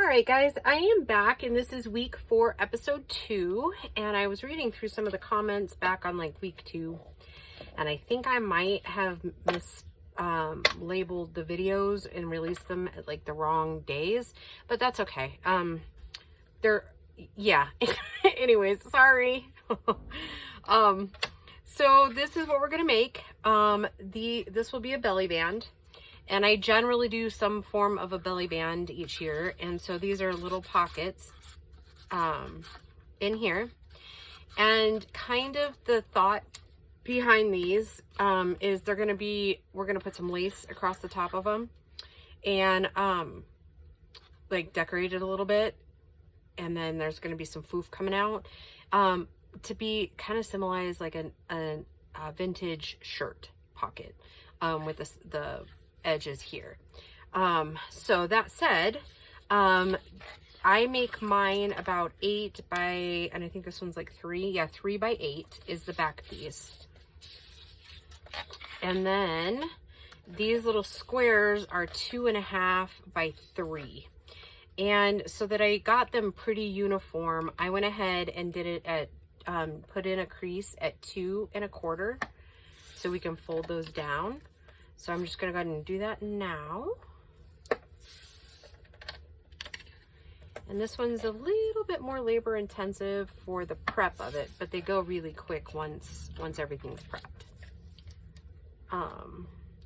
right, guys, I am back, and this is week 4, episode 2, and I was reading through some of the comments back on like week 2, and I think I might have labeled the videos and released them at like the wrong days, but that's okay. Yeah. Anyways, sorry. So this is what we're gonna make. This will be a belly band. And I generally do some form of a belly band each year. And so these are little pockets in here. And kind of the thought behind these is we're going to put some lace across the top of them and like decorate it a little bit. And then there's going to be some foof coming out to be kind of symbolize like a vintage shirt pocket with the edges here. So that said, I make mine about 8 by, and I think this one's like 3. Yeah, 3 by 8 is the back piece. And then these little squares are 2.5 by 3. And so that I got them pretty uniform, I went ahead and did it at, put in a crease at 2 1/4 so we can fold those down. So I'm just going to go ahead and do that now. And this one's a little bit more labor intensive for the prep of it, but they go really quick once everything's prepped.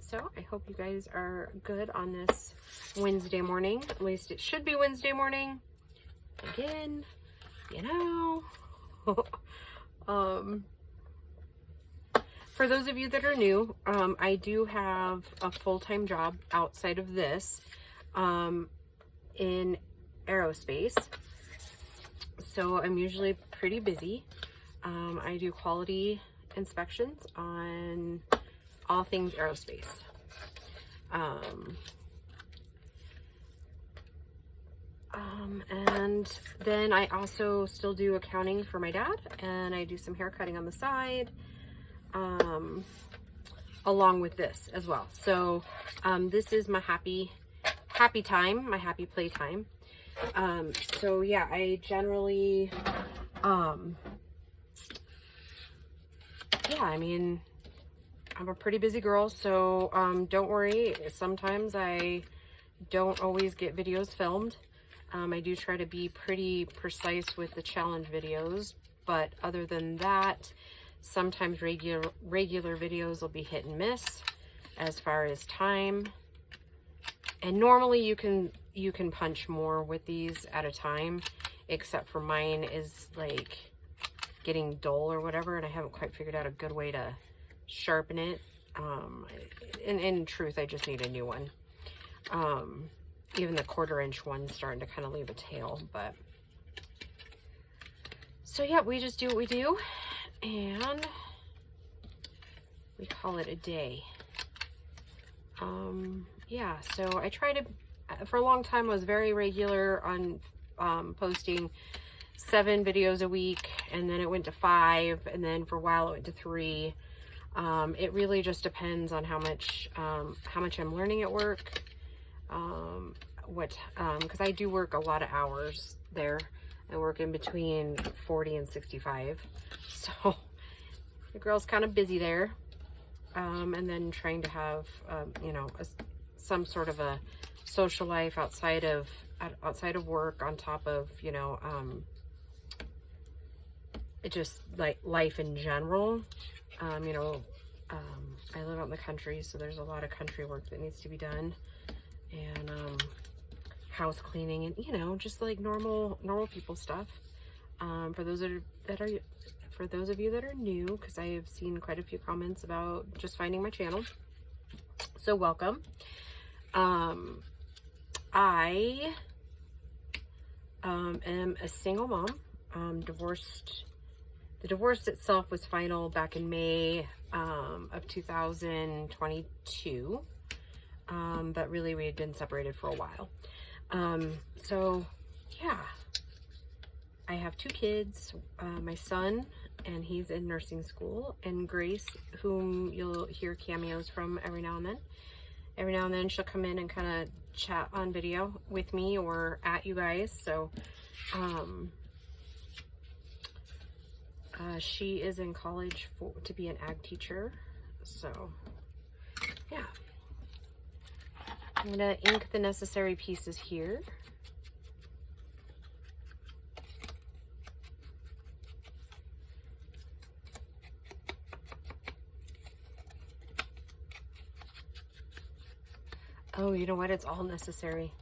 So I hope you guys are good on this Wednesday morning. At least it should be Wednesday morning. Again, you know. For those of you that are new, I do have a full-time job outside of this in aerospace. So I'm usually pretty busy. I do quality inspections on all things aerospace. And then I also still do accounting for my dad, and I do some hair cutting on the side. Along with this as well. So this is my happy time, my happy play time. So yeah, I generally yeah, I mean, I'm a pretty busy girl, so don't worry, sometimes I don't always get videos filmed. I do try to be pretty precise with the challenge videos, but other than that, sometimes regular videos will be hit and miss as far as time. And normally you can punch more with these at a time, except for mine is like getting dull or whatever, and I haven't quite figured out a good way to sharpen it. In truth, I just need a new one. Even the 1/4 inch one's starting to kind of leave a tail, but so yeah, we just do what we do. And we call it a day. Yeah, so I try to, for a long time, I was very regular on posting 7 videos a week, and then it went to 5, and then for a while it went to 3. It really just depends on how much I'm learning at work. Because I do work a lot of hours there. I work in between 40 and 65. So the girl's kind of busy there. And then trying to have, you know, some sort of a social life outside of work, on top of, you know, just like life in general. You know, I live out in the country, so there's a lot of country work that needs to be done. And, house cleaning and, you know, just like normal people stuff. For those of you that are new, because I have seen quite a few comments about just finding my channel, so welcome. I am a single mom, divorced. The divorce itself was final back in May of 2022, but really we had been separated for a while. So yeah, I have 2 kids, my son, and he's in nursing school, and Grace, whom you'll hear cameos from every now and then, every now and then she'll come in and kind of chat on video with me or at you guys. So she is in college to be an ag teacher. So yeah, I'm gonna ink the necessary pieces here. Oh, you know what? It's all necessary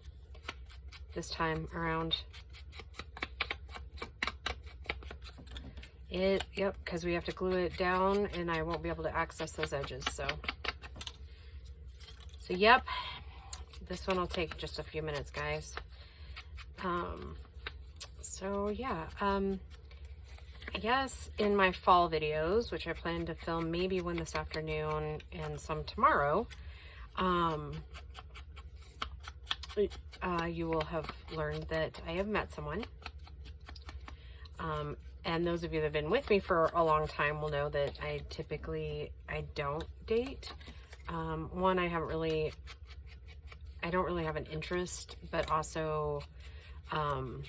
this time around. Yep, because we have to glue it down and I won't be able to access those edges. So yep, this one will take just a few minutes, guys. So yeah, I guess in my fall videos, which I plan to film maybe one this afternoon and some tomorrow, you will have learned that I have met someone. And those of you that have been with me for a long time will know that I don't date. One, I don't really have an interest, but also, I'm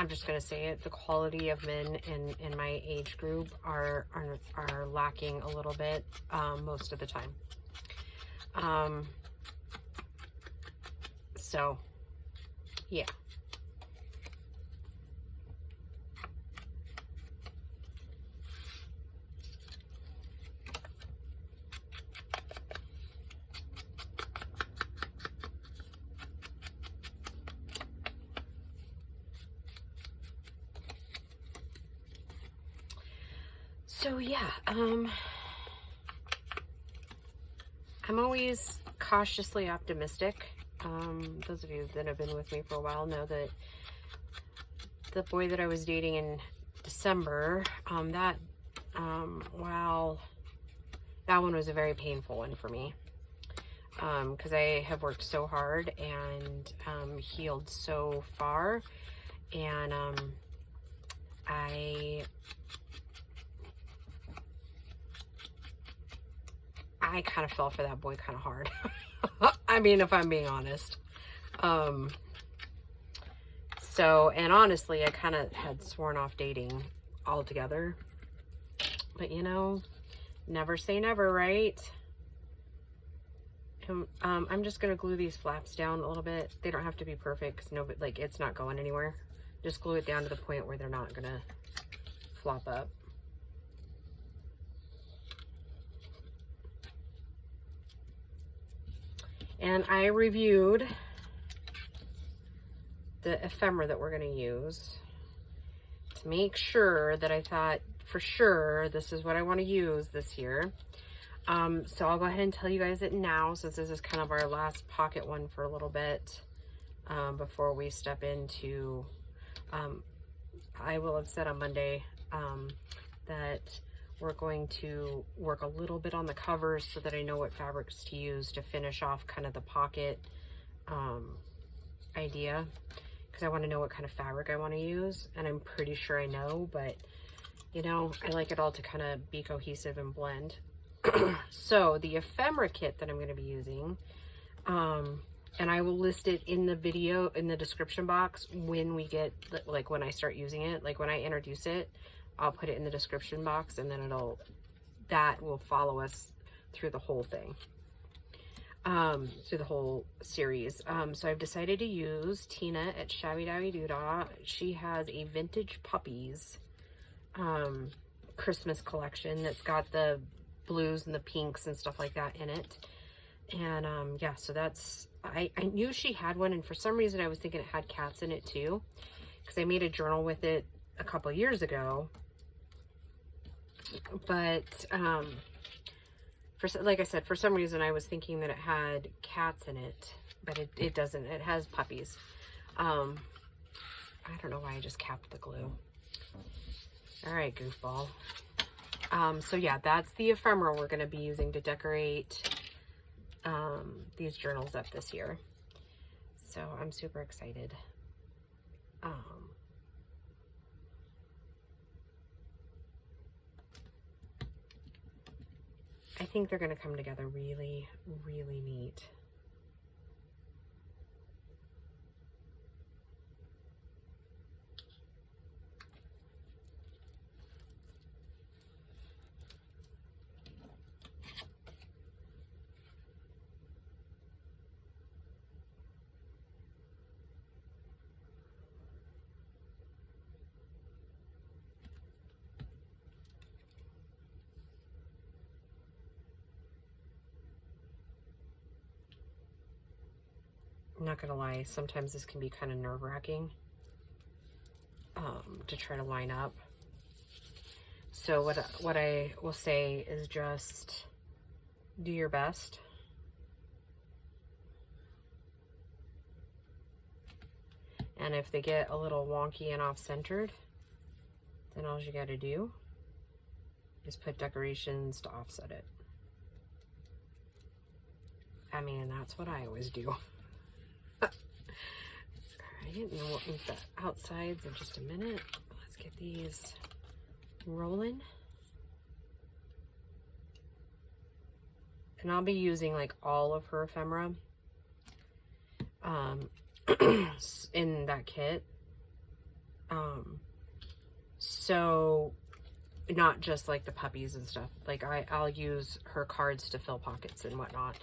just going to say it, the quality of men in my age group are lacking a little bit, most of the time. So yeah. So yeah, I'm always cautiously optimistic. Those of you that have been with me for a while know that the boy that I was dating in December, wow, that one was a very painful one for me. Because I have worked so hard and healed so far, and I kind of fell for that boy kind of hard. I mean, if I'm being honest. So, and honestly, I kind of had sworn off dating altogether. But you know, never say never, right? I'm just gonna glue these flaps down a little bit. They don't have to be perfect because nobody, like, it's not going anywhere. Just glue it down to the point where they're not gonna flop up. And I reviewed the ephemera that we're going to use to make sure that I thought for sure this is what I want to use this year. So I'll go ahead and tell you guys it now, since this is kind of our last pocket one for a little bit, before we step into, I will have said on Monday that we're going to work a little bit on the covers so that I know what fabrics to use to finish off kind of the pocket idea, because I want to know what kind of fabric I want to use, and I'm pretty sure I know, but you know, I like it all to kind of be cohesive and blend. So the ephemera kit that I'm going to be using, and I will list it in the video in the description box when we get, like, when I start using it, like when I introduce it, I'll put it in the description box, and then that will follow us through the whole thing, through the whole series. So I've decided to use Tina at Shabby Dabby Doodah. She has a Vintage Puppies Christmas collection that's got the blues and the pinks and stuff like that in it. And yeah, so that's, I knew she had one, and for some reason I was thinking it had cats in it too, because I made a journal with it a couple years ago. But like I said, for some reason I was thinking that it had cats in it, but it doesn't. It has puppies. I don't know why I just capped the glue. All right, goofball. So yeah, that's the ephemera we're going to be using to decorate these journals up this year. So I'm super excited. think they're going to come together really, really neat. I'm not gonna lie, sometimes this can be kind of nerve-wracking to try to line up. So what I will say is just do your best. And if they get a little wonky and off-centered, then all you gotta do is put decorations to offset it. I mean, that's what I always do. Alright, and we'll ink the outsides in just a minute. Let's get these rolling. And I'll be using like all of her ephemera in that kit. So not just like the puppies and stuff. Like I'll use her cards to fill pockets and whatnot.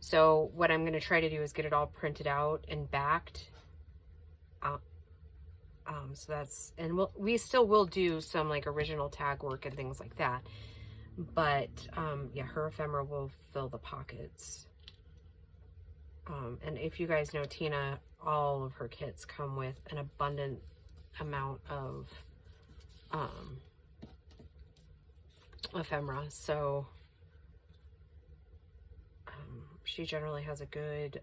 So what I'm going to try to do is get it all printed out and backed. So that's, and we still will do some like original tag work and things like that. But yeah, her ephemera will fill the pockets. And if you guys know Tina, all of her kits come with an abundant amount of ephemera. So she generally has a good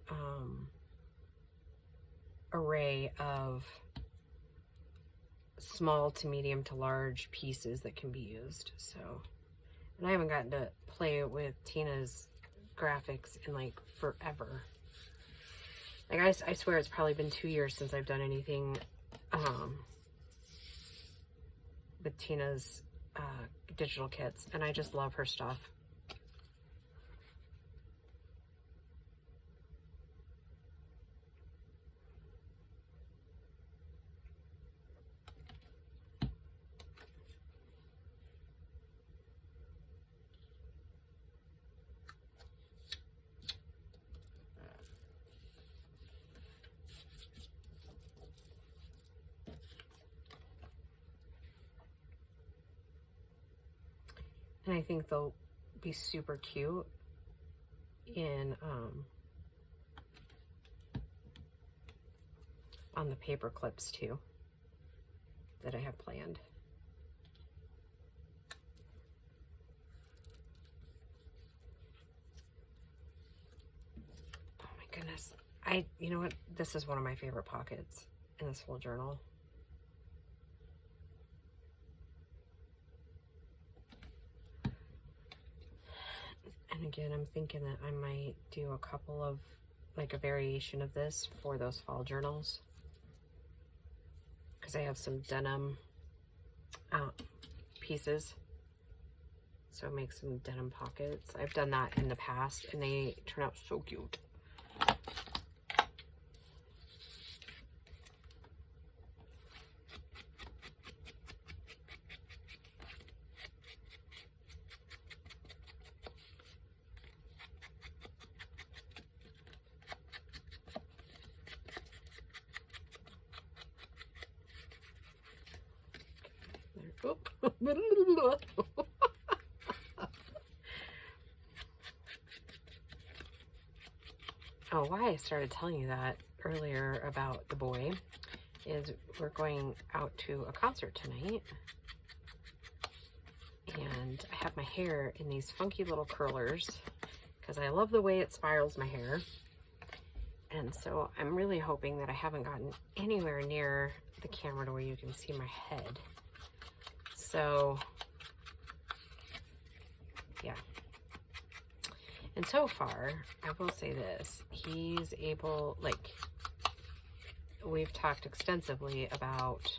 array of small to medium to large pieces that can be used. So, and I haven't gotten to play with Tina's graphics in like forever. Like I swear it's probably been 2 years since I've done anything with Tina's digital kits, and I just love her stuff. And I think they'll be super cute in on the paper clips too that I have planned. Oh my goodness. You know what? This is one of my favorite pockets in this whole journal. And again, I'm thinking that I might do a couple of, like a variation of this for those fall journals. Because I have some denim pieces. So make some denim pockets. I've done that in the past and they turn out so cute. Oh, why I started telling you that earlier about the boy is we're going out to a concert tonight, and I have my hair in these funky little curlers because I love the way it spirals my hair. And so I'm really hoping that I haven't gotten anywhere near the camera to where you can see my head. So, yeah. And so far, I will say this, he's able, like, we've talked extensively about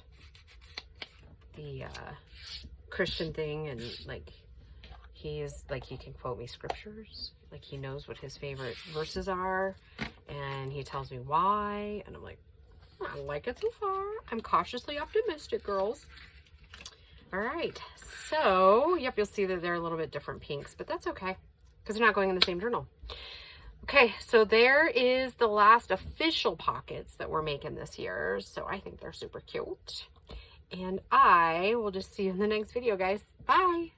the Christian thing, and, like, He's like, he can quote me scriptures. Like, he knows what his favorite verses are, and he tells me why. And I'm like, I like it so far. I'm cautiously optimistic, girls. All right. So, yep, you'll see that they're a little bit different pinks, but that's okay because they're not going in the same journal. Okay, so there is the last official pockets that we're making this year. So I think they're super cute. And I will just see you in the next video, guys. Bye.